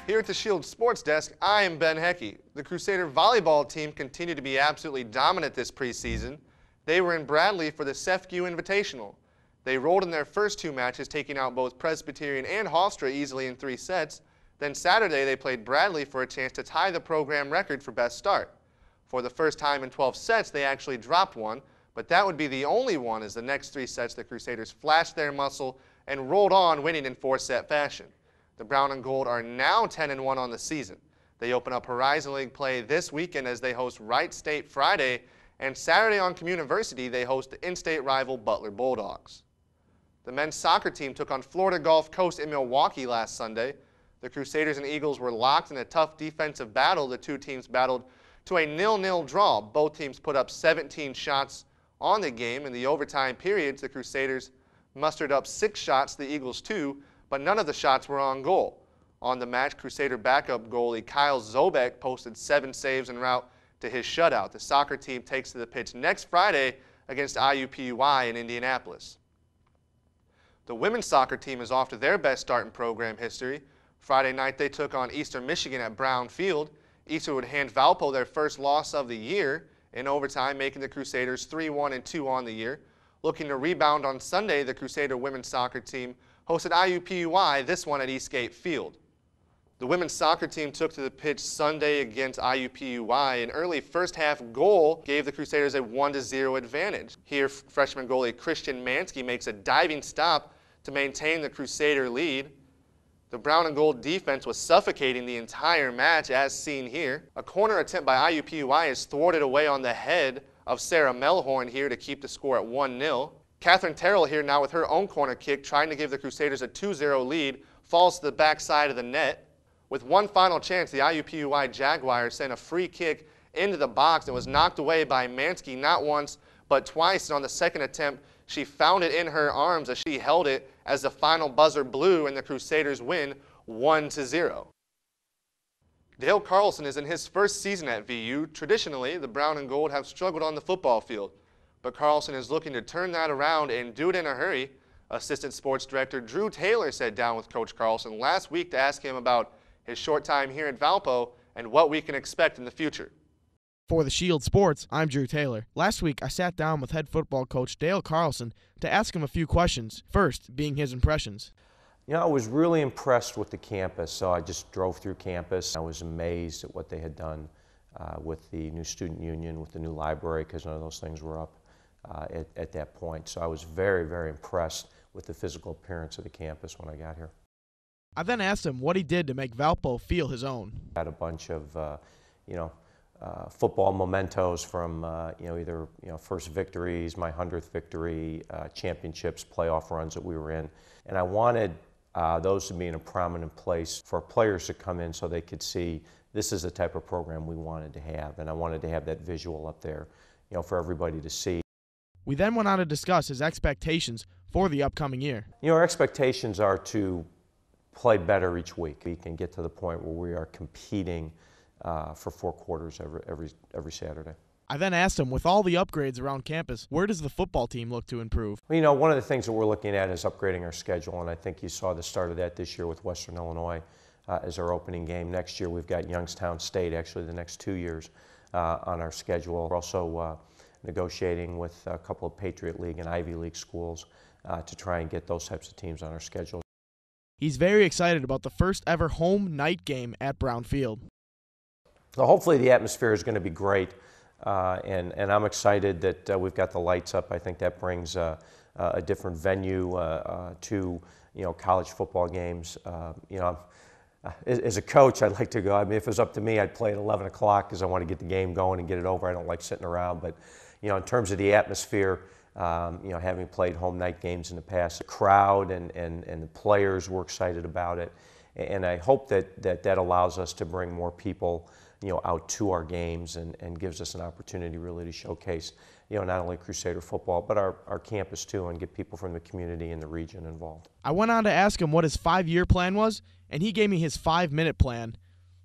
Here at the Shield Sports Desk, I am Ben Heckey. The Crusader volleyball team continued to be absolutely dominant this preseason. They were in Bradley for the CEFCU Invitational. They rolled in their first two matches, taking out both Presbyterian and Hofstra easily in 3 sets. Then Saturday, they played Bradley for a chance to tie the program record for best start. For the first time in 12 sets, they actually dropped one, but that would be the only one, as the next 3 sets the Crusaders flashed their muscle and rolled on, winning in 4-set fashion. The Brown and Gold are now 10-1 on the season. They open up Horizon League play this weekend as they host Wright State Friday, and Saturday on Communiversity they host the in-state rival Butler Bulldogs. The men's soccer team took on Florida Gulf Coast in Milwaukee last Sunday. The Crusaders and Eagles were locked in a tough defensive battle. The two teams battled to a 0-0 draw. Both teams put up 17 shots on the game. In the overtime periods, the Crusaders mustered up 6 shots, the Eagles 2, but none of the shots were on goal. On the match, Crusader backup goalie Kyle Zobek posted 7 saves en route to his shutout. The soccer team takes to the pitch next Friday against IUPUI in Indianapolis. The women's soccer team is off to their best start in program history. Friday night they took on Eastern Michigan at Brown Field. Eastern would hand Valpo their first loss of the year in overtime, making the Crusaders 3-1-2 on the year. Looking to rebound on Sunday, the Crusader women's soccer team hosted IUPUI, this one at Eastgate Field. The women's soccer team took to the pitch Sunday against IUPUI. An early first-half goal gave the Crusaders a 1-0 advantage. Here, freshman goalie Christian Mansky makes a diving stop to maintain the Crusader lead. The Brown and Gold defense was suffocating the entire match, as seen here. A corner attempt by IUPUI is thwarted away on the head of Sarah Melhorn here to keep the score at 1-0. Catherine Terrell here now with her own corner kick, trying to give the Crusaders a 2-0 lead, falls to the backside of the net. With one final chance, the IUPUI Jaguars sent a free kick into the box and was knocked away by Mansky not once but twice. And on the second attempt, she found it in her arms as she held it as the final buzzer blew and the Crusaders win 1-0. Dale Carlson is in his first season at VU. Traditionally, the Brown and Gold have struggled on the football field, but Carlson is looking to turn that around and do it in a hurry. Assistant Sports Director Drew Taylor sat down with Coach Carlson last week to ask him about his short time here at Valpo and what we can expect in the future. For the Shield Sports, I'm Drew Taylor. Last week, I sat down with head football coach Dale Carlson to ask him a few questions, first being his impressions. You know, I was really impressed with the campus, so I just drove through campus. I was amazed at what they had done with the new student union, with the new library, because none of those things were up at that point. So I was very, very impressed with the physical appearance of the campus when I got here. I then asked him what he did to make Valpo feel his own. Had a bunch of, football mementos from, either, first victories, my 100th victory, championships, playoff runs that we were in. And I wanted those to be in a prominent place for players to come in so they could see this is the type of program we wanted to have. And I wanted to have that visual up there, for everybody to see. We then went on to discuss his expectations for the upcoming year. Our expectations are to play better each week. We can get to the point where we are competing for 4 quarters every Saturday. I then asked him, with all the upgrades around campus, where does the football team look to improve? Well, one of the things that we're looking at is upgrading our schedule, and I think you saw the start of that this year with Western Illinois as our opening game. Next year we've got Youngstown State, actually the next 2 years, on our schedule. We're also negotiating with a couple of Patriot League and Ivy League schools to try and get those types of teams on our schedule. He's very excited about the first ever home night game at Brown Field. So hopefully the atmosphere is going to be great, and I'm excited that we've got the lights up. I think that brings a different venue to college football games. As a coach, I'd like to go. I mean, if it was up to me, I'd play at 11 o'clock because I want to get the game going and get it over. I don't like sitting around, but in terms of the atmosphere, having played home night games in the past, the crowd and the players were excited about it, and I hope that allows us to bring more people out to our games and gives us an opportunity really to showcase not only Crusader football but our campus too, and get people from the community and the region involved. I went on to ask him what his 5-year plan was, and he gave me his 5-minute plan.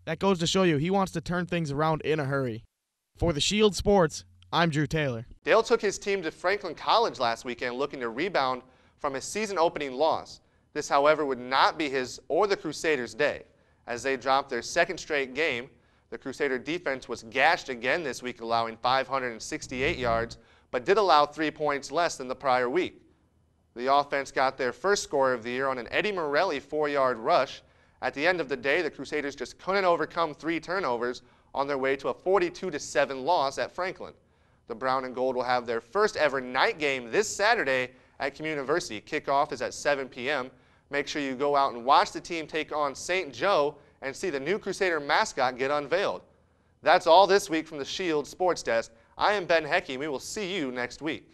That goes to show you he wants to turn things around in a hurry. For the Shield Sports, I'm Drew Taylor. Dale took his team to Franklin College last weekend looking to rebound from his season-opening loss. This, however, would not be his or the Crusaders' day. as they dropped their second straight game. The Crusader defense was gashed again this week, allowing 568 yards, but did allow 3 points less than the prior week. The offense got their first score of the year on an Eddie Morelli 4-yard rush. At the end of the day, the Crusaders just couldn't overcome 3 turnovers on their way to a 42-7 loss at Franklin. The Brown and Gold will have their first ever night game this Saturday at Communiversity. Kickoff is at 7 p.m. Make sure you go out and watch the team take on St. Joe and see the new Crusader mascot get unveiled. That's all this week from the Shield Sports Desk. I am Ben Hecky, and we will see you next week.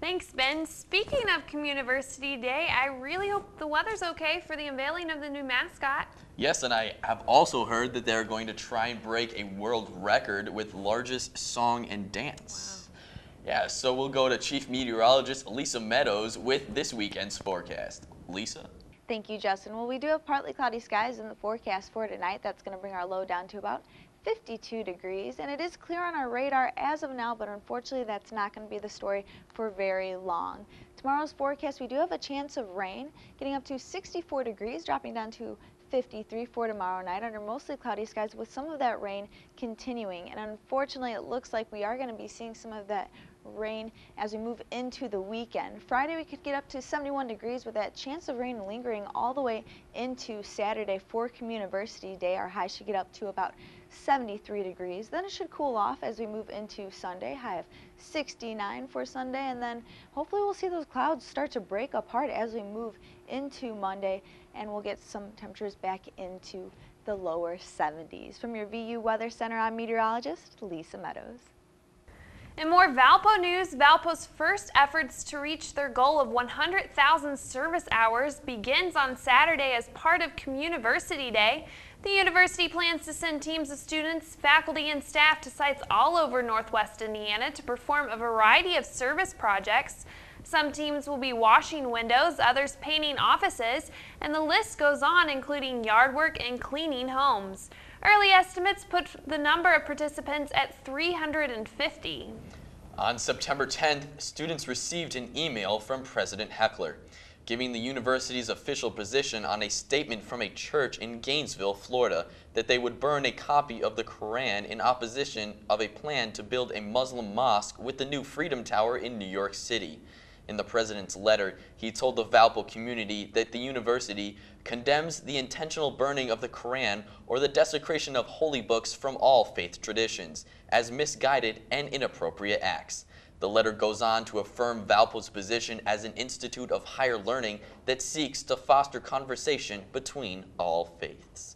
Thanks, Ben. Speaking of Communiversity Day, I really hope the weather's okay for the unveiling of the new mascot. Yes, and I have also heard that they're going to try and break a world record with largest song and dance. Wow. Yeah, so we'll go to Chief Meteorologist Lisa Meadows with this weekend's forecast. Lisa? Thank you, Justin. Well, we do have partly cloudy skies in the forecast for tonight. That's going to bring our low down to about 52 degrees, and it is clear on our radar as of now, but unfortunately that's not going to be the story for very long. Tomorrow's forecast, we do have a chance of rain, getting up to 64 degrees, dropping down to 53 for tomorrow night under mostly cloudy skies with some of that rain continuing. And unfortunately, it looks like we are going to be seeing some of that rain as we move into the weekend. Friday, we could get up to 71 degrees with that chance of rain lingering all the way into Saturday for Communiversity Day. Our high should get up to about 73 degrees. Then it should cool off as we move into Sunday. High of 69 for Sunday, and then hopefully we'll see those clouds start to break apart as we move into Monday, and we'll get some temperatures back into the lower 70s. From your VU Weather Center, I'm meteorologist Lisa Meadows. In more Valpo news, Valpo's first efforts to reach their goal of 100,000 service hours begins on Saturday as part of Communiversity Day. The university plans to send teams of students, faculty, and staff to sites all over Northwest Indiana to perform a variety of service projects. Some teams will be washing windows, others painting offices, and the list goes on, including yard work and cleaning homes. Early estimates put the number of participants at 350. On September 10th, students received an email from President Heckler, giving the university's official position on a statement from a church in Gainesville, Florida, that they would burn a copy of the Quran in opposition of a plan to build a Muslim mosque with the new Freedom Tower in New York City. In the president's letter, he told the Valpo community that the university condemns the intentional burning of the Quran or the desecration of holy books from all faith traditions as misguided and inappropriate acts. The letter goes on to affirm Valpo's position as an institute of higher learning that seeks to foster conversation between all faiths.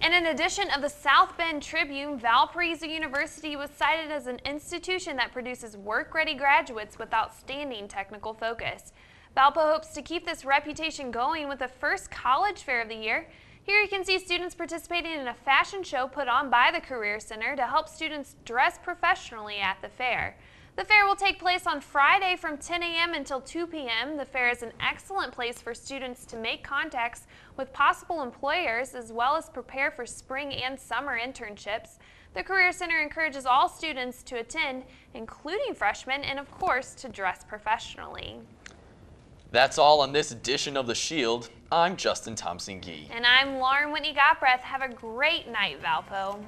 In an edition of the South Bend Tribune, Valparaiso University was cited as an institution that produces work-ready graduates with outstanding technical focus. Valpo hopes to keep this reputation going with the first college fair of the year. Here you can see students participating in a fashion show put on by the Career Center to help students dress professionally at the fair. The fair will take place on Friday from 10 a.m. until 2 p.m. The fair is an excellent place for students to make contacts with possible employers as well as prepare for spring and summer internships. The Career Center encourages all students to attend, including freshmen, and of course to dress professionally. That's all on this edition of The Shield. I'm Justin Thompson-Gee. And I'm Lauren Whitney Gottbreath. Have a great night, Valpo.